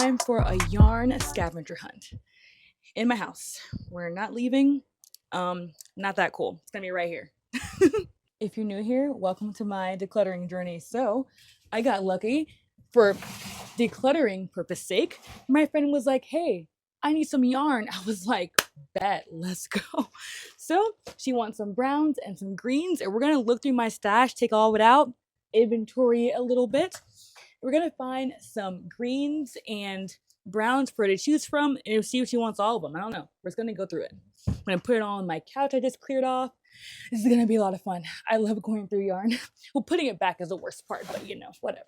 time for a yarn scavenger hunt in my house. We're not leaving. Not that cool. It's gonna be right here. If you're new here, welcome to my decluttering journey. So I got lucky for decluttering purpose sake. My friend was like, hey, I need some yarn. I was like, bet, let's go. So she wants some browns and some greens, and we're gonna look through my stash, take all of it out, inventory a little bit. We're gonna find some greens and browns for her to choose from and see if she wants all of them. I don't know. We're just gonna go through it. I'm gonna put it on my couch I just cleared off. This is gonna be a lot of fun. I love going through yarn. Well, putting it back is the worst part, but you know, whatever.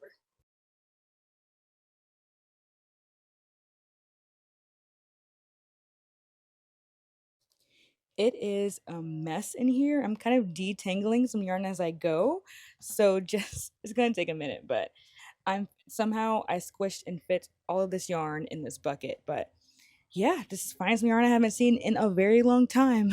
It is a mess in here. I'm kind of detangling some yarn as I go. So just, it's gonna take a minute, but I squished and fit all of this yarn in this bucket. But yeah, this is finding some yarn I haven't seen in a very long time.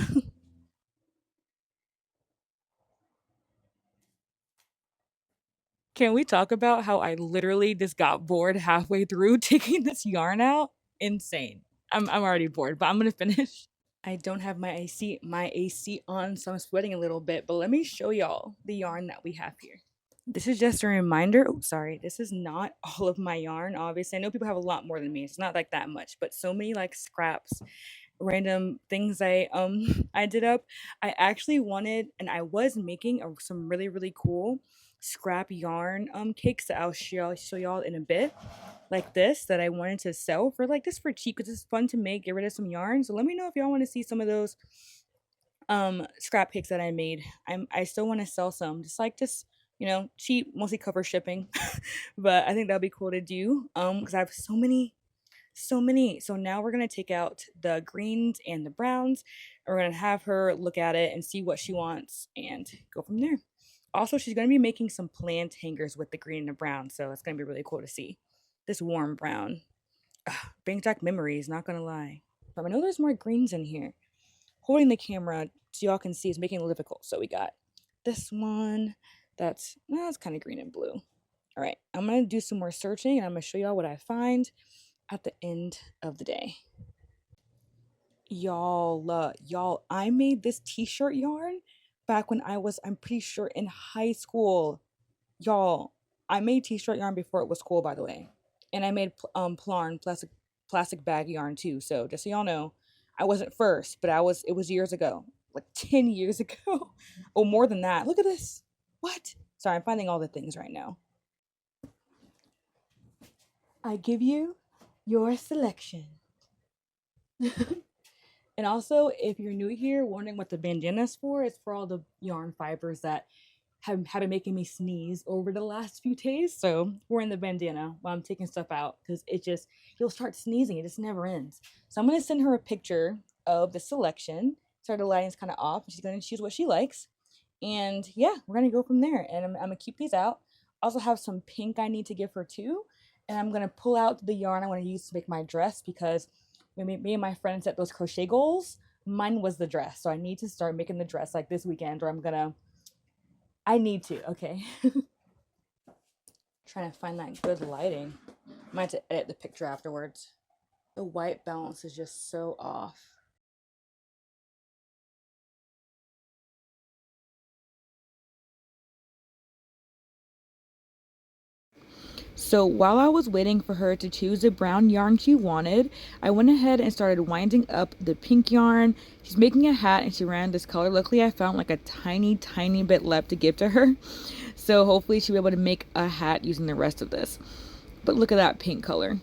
Can we talk about how I literally just got bored halfway through taking this yarn out? Insane. I'm already bored, but I'm gonna finish. I don't have my AC on, so I'm sweating a little bit, but let me show y'all the yarn that we have here. This is just a reminder. Oh, sorry. This is not all of my yarn, obviously. I know people have a lot more than me. It's not like that much, but so many like scraps, random things I did up. I actually wanted, and I was making some really really cool scrap yarn cakes that I'll show y'all in a bit, like this, that I wanted to sell for like this for cheap because it's fun to make, get rid of some yarn. So let me know if y'all want to see some of those scrap cakes that I made. I still want to sell some, just you know, cheap, mostly cover shipping. But I think that'd be cool to do because I have so many. So now we're gonna take out the greens and the browns, and we're gonna have her look at it and see what she wants and go from there. Also, she's gonna be making some plant hangers with the green and the brown, so it's gonna be really cool to see this warm brown. Brings back memories, not gonna lie. But I know there's more greens in here. Holding the camera so y'all can see is making it difficult. So we got this one that's kind of green and blue. All right, I'm gonna do some more searching and I'm gonna show y'all what I find at the end of the day. Y'all, I made this t-shirt yarn back when I'm pretty sure in high school. Y'all, I made t-shirt yarn before it was cool, by the way. And I made plarn, plastic bag yarn too. So just so y'all know, I wasn't first, but it was years ago. Like 10 years ago. Oh, more than that. Look at this. What? Sorry, I'm finding all the things right now. I give you your selection. And also, if you're new here, wondering what the bandana is for, it's for all the yarn fibers that have been making me sneeze over the last few days. So we're in the bandana while I'm taking stuff out because you'll start sneezing. It just never ends. So I'm going to send her a picture of the selection. So the lighting's kind of off. She's going to choose what she likes. And yeah, we're going to go from there. And I'm going to keep these out. I also have some pink I need to give her too. And I'm going to pull out the yarn I want to use to make my dress because when me and my friends set those crochet goals, mine was the dress. So I need to start making the dress like this weekend, or I need to, okay. Trying to find that good lighting. Might have to edit the picture afterwards. The white balance is just so off. So while I was waiting for her to choose the brown yarn she wanted, I went ahead and started winding up the pink yarn. She's making a hat and she ran this color. Luckily I found like a tiny bit left to give to her. So hopefully she'll be able to make a hat using the rest of this. But look at that pink color.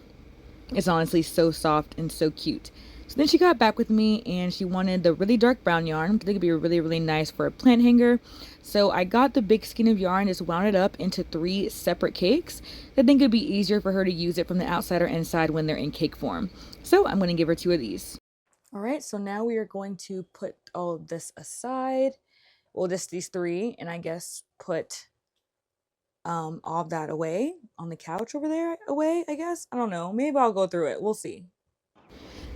It's honestly so soft and so cute. So then she got back with me and she wanted the really dark brown yarn. I think it'd be really nice for a plant hanger. So I got the big skein of yarn, just wound it up into 3 separate cakes. I think it'd be easier for her to use it from the outside or inside when they're in cake form. So I'm going to give her 2 of these. All right, so now we are going to put all of this aside. Well, just these 3, and I guess put all of that away on the couch over there, I guess. I don't know. Maybe I'll go through it. We'll see.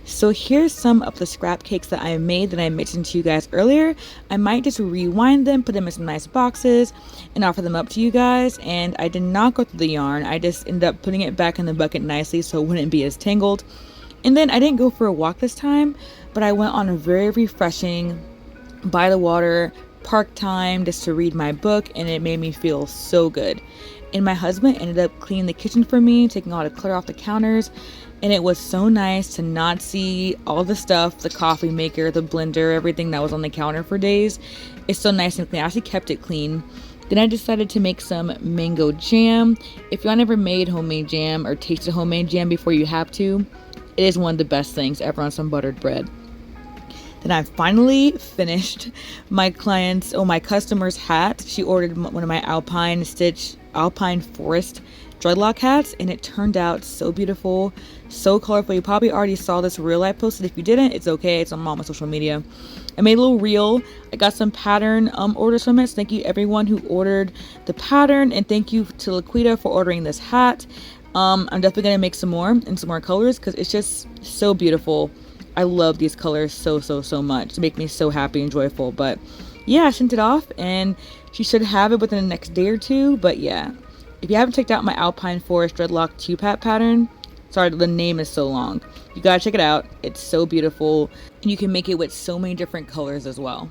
So here's some of the scrap cakes that I made that I mentioned to you guys earlier. I might just rewind them, put them in some nice boxes, and offer them up to you guys. And I did not go through the yarn. I just ended up putting it back in the bucket nicely so it wouldn't be as tangled. And then I didn't go for a walk this time, but I went on a very refreshing, by the water, park time just to read my book, and it made me feel so good. And my husband ended up cleaning the kitchen for me, taking all the clutter off the counters, and it was so nice to not see all the stuff, the coffee maker, the blender, everything that was on the counter for days. It's so nice and clean. I actually kept it clean. Then I decided to make some mango jam. If y'all never made homemade jam or tasted homemade jam before, you have to. It is one of the best things ever on some buttered bread. Then I finally finished my customer's hat. She ordered one of my Alpine Forest dreadlock hats, and it turned out so beautiful, so colorful. You probably already saw this reel I posted. If you didn't, it's okay. It's on all my social media. I made a little reel. I got some pattern orders from it. So thank you everyone who ordered the pattern, and thank you to Laquita for ordering this hat. I'm definitely gonna make some more in some more colors because it's just so beautiful. I love these colors so much. They make me so happy and joyful. But yeah, I sent it off, and she should have it within the next day or two. But yeah, if you haven't checked out my Alpine Forest Dreadlock 2-pat pattern, sorry, the name is so long. You gotta check it out. It's so beautiful, and you can make it with so many different colors as well.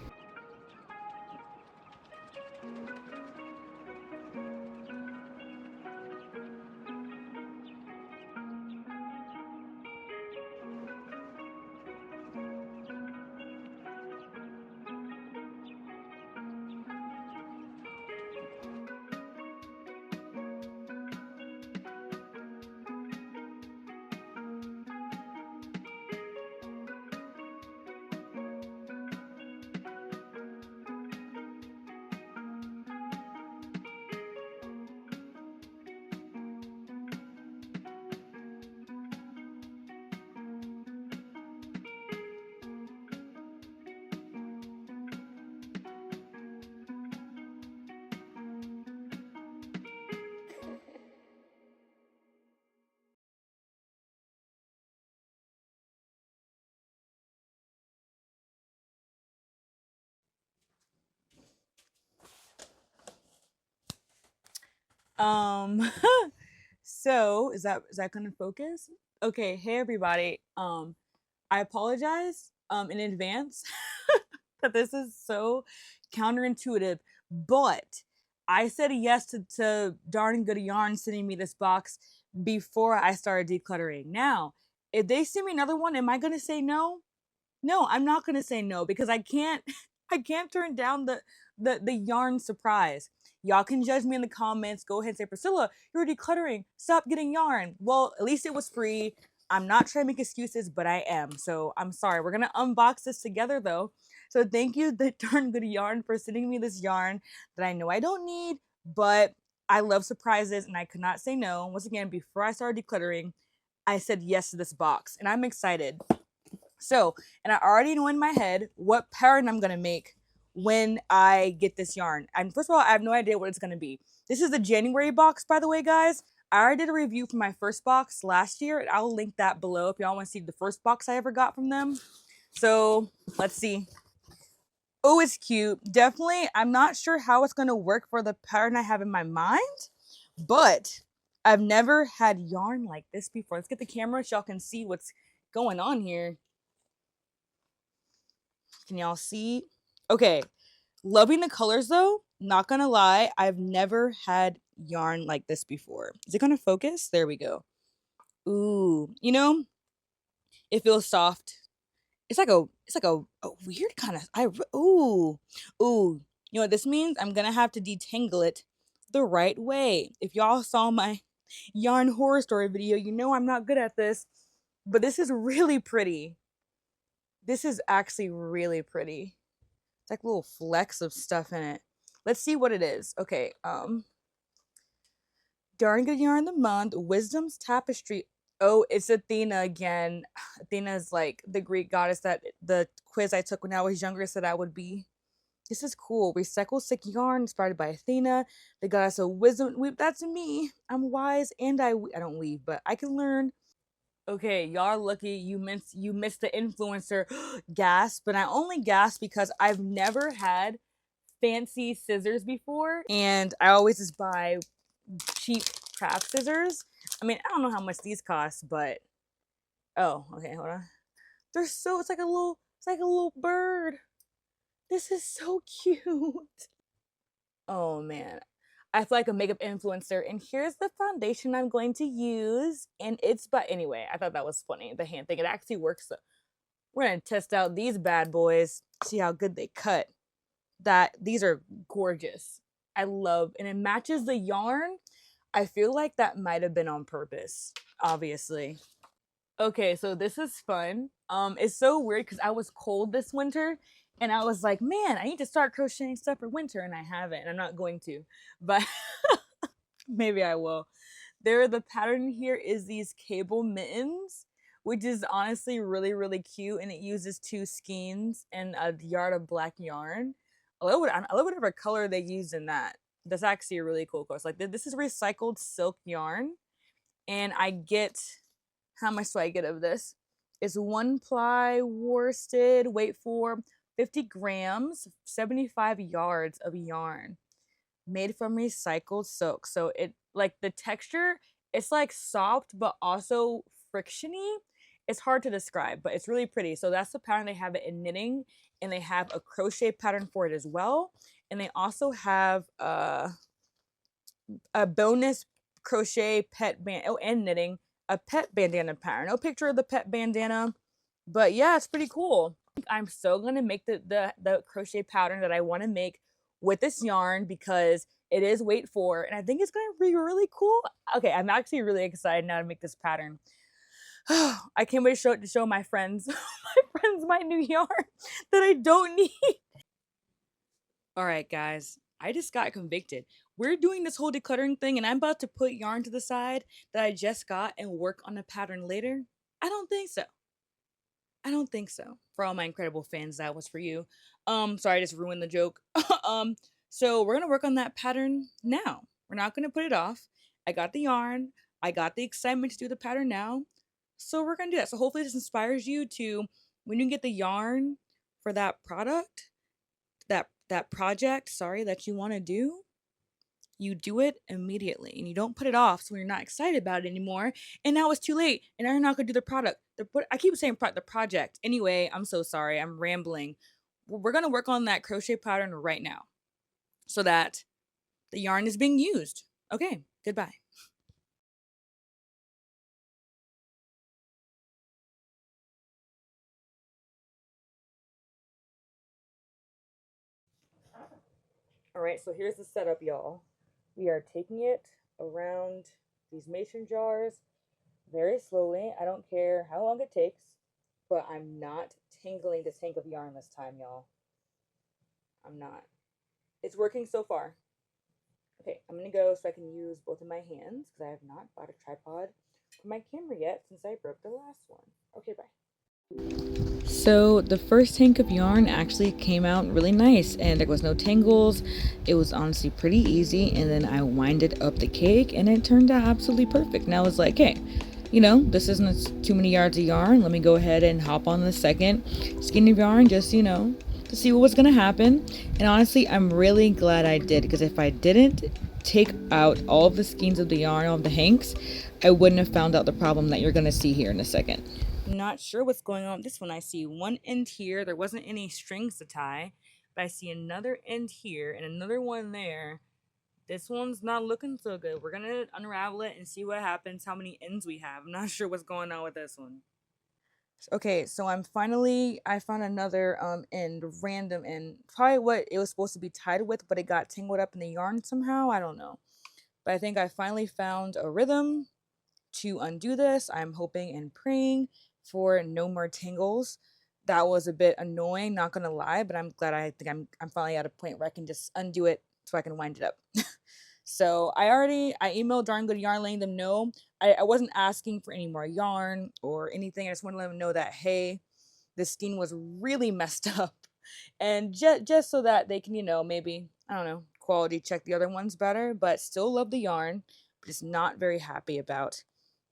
Um, so is that gonna focus? Okay, hey everybody. I apologize in advance that this is so counterintuitive, but I said yes to Darn Good Yarn sending me this box before I started decluttering. Now, if they send me another one, am I gonna say no? No, I'm not gonna say no because I can't I can't turn down the yarn surprise. Y'all can judge me in the comments. Go ahead and say, Priscilla, you're decluttering. Stop getting yarn. Well, at least it was free. I'm not trying to make excuses, but I am. So I'm sorry. We're gonna unbox this together though. So thank you, the Darn Good Yarn, for sending me this yarn that I know I don't need, but I love surprises and I could not say no. Once again, before I started decluttering, I said yes to this box and I'm excited. So, and I already know in my head what pattern I'm gonna make when I get this yarn. And first of all, I have no idea what it's gonna be. This is the January box, by the way, guys. I already did a review for my first box last year, and I'll link that below if y'all want to see the first box I ever got from them. So let's see. Oh, it's cute. Definitely, I'm not sure how it's gonna work for the pattern I have in my mind, but I've never had yarn like this before. Let's get the camera so y'all can see what's going on here. Can y'all see? Okay. Loving the colors though. Not gonna lie, I've never had yarn like this before. Is it gonna focus? There we go. Ooh, it feels soft. It's like a weird kind of ooh. You know what this means? I'm gonna have to detangle it the right way. If y'all saw my yarn horror story video, you know I'm not good at this, but this is really pretty. This is actually really pretty. It's like little flecks of stuff in it. Let's see what it is. Okay, Darn Good Yarn of the Month, Wisdom's Tapestry. Oh, it's Athena again. Athena is like the Greek goddess that the quiz I took when I was younger said I would be. This is cool. Recycle sick yarn inspired by Athena, the goddess of wisdom. That's me. I'm wise and I don't weave, but I can learn. Okay, y'all lucky you missed the influencer gasp, but I only gasp because I've never had fancy scissors before, and I always just buy cheap craft scissors. I mean, I don't know how much these cost, but oh, okay, hold on. They're so it's like a little bird. This is so cute. Oh man. I feel like a makeup influencer, and here's the foundation I'm going to use. And it's but anyway, I thought that was funny. The hand thing, it actually works. So we're gonna test out these bad boys, see how good they cut. That these are gorgeous. I love, and it matches the yarn. I feel like that might have been on purpose, obviously. Okay, so this is fun. It's so weird because I was cold this winter and I was like, man, I need to start crocheting stuff for winter, and I haven't, and I'm not going to, but maybe I will. The pattern here is these cable mittens, which is honestly really, really cute, and it uses 2 skeins and a yard of black yarn. I love whatever color they used in that. That's actually a really cool course. Like this is recycled silk yarn, and I get, how much do I get of this? It's 1 ply worsted, wait for 50 grams, 75 yards of yarn made from recycled silk. So it, like, the texture, it's like soft but also frictiony. It's hard to describe, but it's really pretty. So that's the pattern. They have it in knitting, and they have a crochet pattern for it as well. And they also have a bonus crochet pet band, oh, and knitting, a pet bandana pattern. No picture of the pet bandana, but yeah, it's pretty cool. I'm so gonna make the crochet pattern that I want to make with this yarn because it is weight 4, and I think it's gonna be really cool. Okay, I'm actually really excited now to make this pattern. I can't wait to show my friends my new yarn that I don't need. All right, guys, I just got convicted. We're doing this whole decluttering thing, and I'm about to put yarn to the side that I just got and work on a pattern later. I don't think so. I don't think so. For all my incredible fans, that was for you. Sorry, I just ruined the joke. So we're gonna work on that pattern now. We're not gonna put it off. I got the yarn. I got the excitement to do the pattern now. So we're gonna do that. So hopefully this inspires you to, when you get the yarn for that product, that project, sorry, that you want to do, you do it immediately and you don't put it off so you're not excited about it anymore, and now it's too late and now you're not going to do the product. I keep saying the project. Anyway, I'm so sorry, I'm rambling. We're going to work on that crochet pattern right now so that the yarn is being used. Okay, goodbye. All right, so here's the setup, y'all. We are taking it around these mason jars very slowly. I don't care how long it takes, but I'm not tangling this hank of yarn this time, y'all. I'm not. It's working so far. Okay, I'm gonna go so I can use both of my hands because I have not bought a tripod for my camera yet since I broke the last one. Okay, bye. So the first tank of yarn actually came out really nice, and there was no tangles. It was honestly pretty easy, and then I winded up the cake and it turned out absolutely perfect. Now it's like, hey, this isn't too many yards of yarn. Let me go ahead and hop on the second skein of yarn just, to see what was gonna happen. And honestly, I'm really glad I did, because if I didn't take out all of the skeins of the yarn, all of the hanks, I wouldn't have found out the problem that you're gonna see here in a second. Not sure what's going on with this one. I see one end here. There wasn't any strings to tie, but I see another end here and another one there. This one's not looking so good. We're gonna unravel it and see what happens, how many ends we have. I'm not sure what's going on with this one. Okay, so I found another end, random end. Probably what it was supposed to be tied with, but it got tangled up in the yarn somehow. I don't know. But I think I finally found a rhythm to undo this. I'm hoping and praying for no more tangles. That was a bit annoying, not gonna lie, but I'm glad. I think I'm finally at a point where I can just undo it so I can wind it up. So I emailed Darn Good Yarn letting them know. I wasn't asking for any more yarn or anything. I just wanted to let them know that, hey, the skein was really messed up, and just so that they can, maybe, I don't know, quality check the other ones better. But still love the yarn, but just not very happy about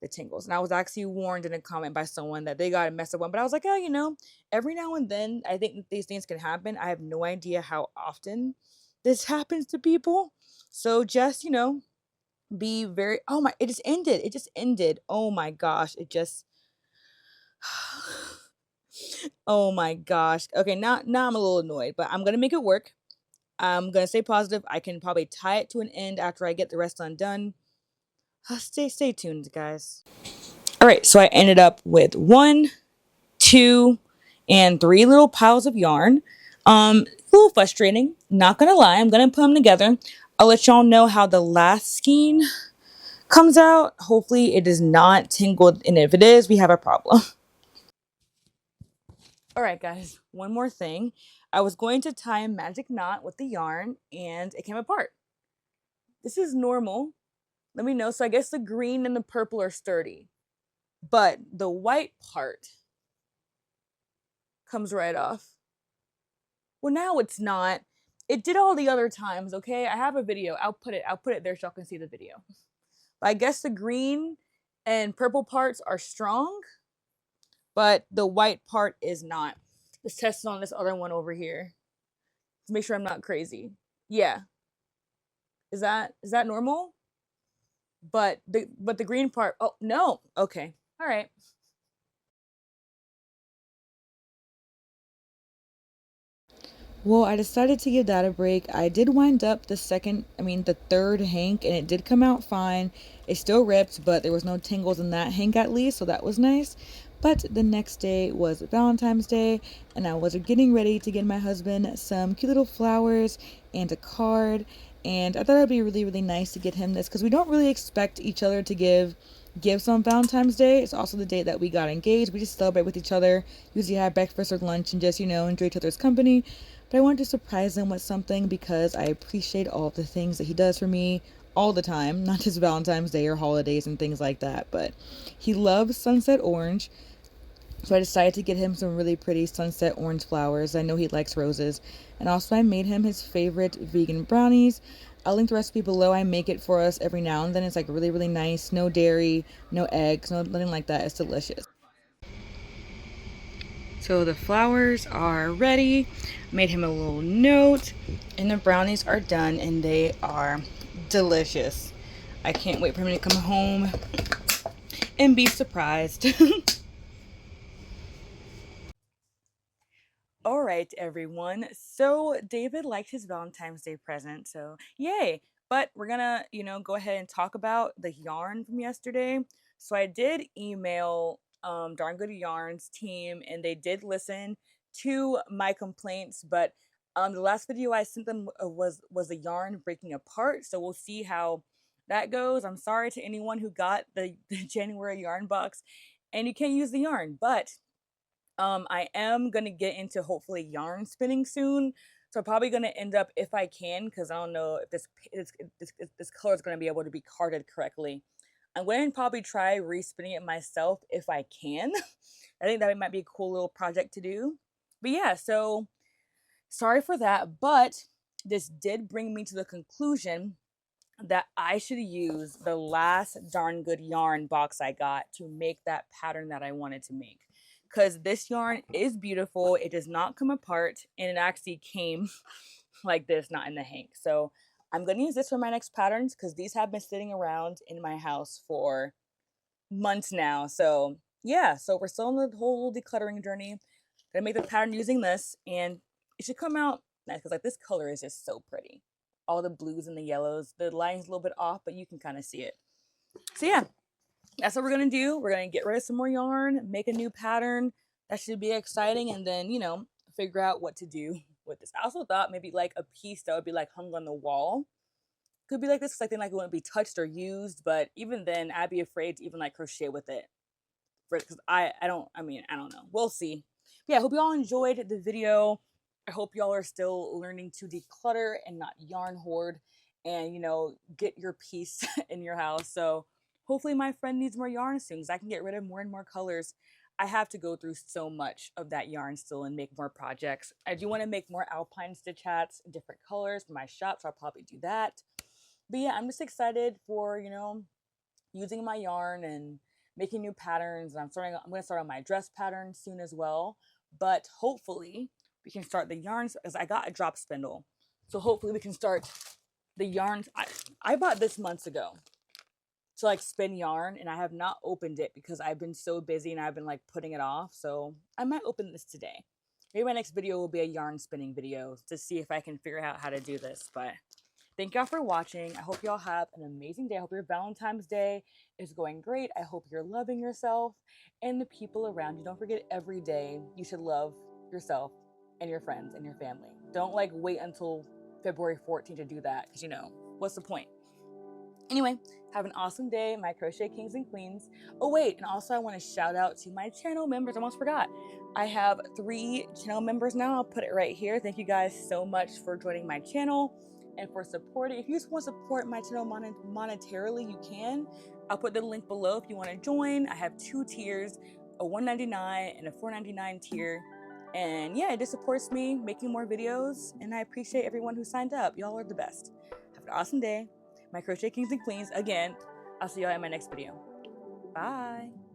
the tingles. And I was actually warned in a comment by someone that they got a messed up one, but I was like, oh, every now and then I think these things can happen. I have no idea how often this happens to people. So just, be very, oh my, it just ended. It just ended. Oh my gosh. It just, oh my gosh. Okay, now I'm a little annoyed, but I'm gonna make it work. I'm gonna stay positive. I can probably tie it to an end after I get the rest undone. Stay tuned, guys. All right, so I ended up with 1, 2, and 3 little piles of yarn. A little frustrating. Not gonna lie. I'm gonna put them together. I'll let y'all know how the last skein comes out. Hopefully, it is not tangled, and if it is, we have a problem. All right, guys. One more thing. I was going to tie a magic knot with the yarn, and it came apart. This is normal. Let me know. So I guess the green and the purple are sturdy, but the white part comes right off. Well, now it's not. It did all the other times, okay? I have a video. I'll put it there so y'all can see the video. But I guess the green and purple parts are strong, but the white part is not. Let's test it on this other one over here to make sure I'm not crazy. Yeah. Is that normal? But the green part, oh no. Okay. All right. Well, I decided to give that a break. I did wind up the third hank, and it did come out fine. It still ripped, but there was no tangles in that hank at least, so that was nice. But the next day was Valentine's Day, and I was getting ready to get my husband some cute little flowers and a card. And I thought it'd be really, really nice to get him this because we don't really expect each other to give gifts on Valentine's Day. It's also the day that we got engaged. We just celebrate with each other, usually have breakfast or lunch, and just, enjoy each other's company. But I wanted to surprise him with something because I appreciate all of the things that he does for me all the time, not just Valentine's Day or holidays and things like that. But he loves sunset orange. So I decided to get him some really pretty sunset orange flowers. I know he likes roses. And also I made him his favorite vegan brownies. I'll link the recipe below. I make it for us every now and then. It's like really, really nice. No dairy, no eggs, nothing like that. It's delicious. So the flowers are ready. Made him a little note, and the brownies are done, and they are delicious. I can't wait for him to come home and be surprised. All right, everyone. So David liked his Valentine's Day present, so yay. But we're gonna, go ahead and talk about the yarn from yesterday. So I did email Darn Good Yarns team, and they did listen to my complaints. But the last video I sent them was the yarn breaking apart. So we'll see how that goes. I'm sorry to anyone who got the January yarn box, and you can't use the yarn, but I am gonna get into hopefully yarn spinning soon. So I'm probably gonna end up, if I can, because I don't know if this color is gonna be able to be carded correctly. I'm going to probably try respinning it myself if I can. I think that might be a cool little project to do. But yeah, so sorry for that, but this did bring me to the conclusion that I should use the last Darn Good yarn box I got to make that pattern that I wanted to make. Because this yarn is beautiful. It does not come apart, and it actually came like this, not in the hank. So I'm going to use this for my next patterns because these have been sitting around in my house for months now. So yeah, so we're still on the whole decluttering journey. Gonna make the pattern using this, and it should come out nice because like this color is just so pretty. All the blues and the yellows. The line's a little bit off, but you can kind of see it. So yeah, that's what we're gonna do. We're gonna get rid of some more yarn, make a new pattern. That should be exciting, and then figure out what to do with this. I also thought maybe like a piece that would be like hung on the wall could be like this, because I think like it wouldn't be touched or used. But even then, I'd be afraid to even like crochet with it, because I don't. I mean, I don't know. We'll see. But yeah, I hope you all enjoyed the video. I hope y'all are still learning to declutter and not yarn hoard, and get your peace in your house. So hopefully my friend needs more yarn soon, because I can get rid of more and more colors. I have to go through so much of that yarn still and make more projects. I do want to make more alpine stitch hats in different colors for my shop, so I'll probably do that. But yeah, I'm just excited for using my yarn and making new patterns, and I'm going to start on my dress pattern soon as well. But hopefully we can start the yarns, because I got a drop spindle. So hopefully we can start the yarns. I bought this months ago to like spin yarn, and I have not opened it because I've been so busy and I've been like putting it off. So I might open this today. Maybe my next video will be a yarn spinning video to see if I can figure out how to do this. But thank y'all for watching. I hope y'all have an amazing day. I hope your Valentine's Day is going great. I hope you're loving yourself and the people around you. Don't forget, every day you should love yourself and your friends and your family. Don't like wait until February 14th to do that, because you know, what's the point? Anyway, have an awesome day, my crochet kings and queens. Oh wait, and also I want to shout out to my channel members. I almost forgot. I have 3 channel members now. I'll put it right here. Thank you guys so much for joining my channel and for supporting. If you just want to support my channel monetarily, you can. I'll put the link below if you want to join. I have 2 tiers, a $1.99 and a $4.99 tier. And yeah, it just supports me making more videos, and I appreciate everyone who signed up. Y'all are the best. Have an awesome day, my crochet kings and queens. Again, I'll see y'all in my next video. Bye.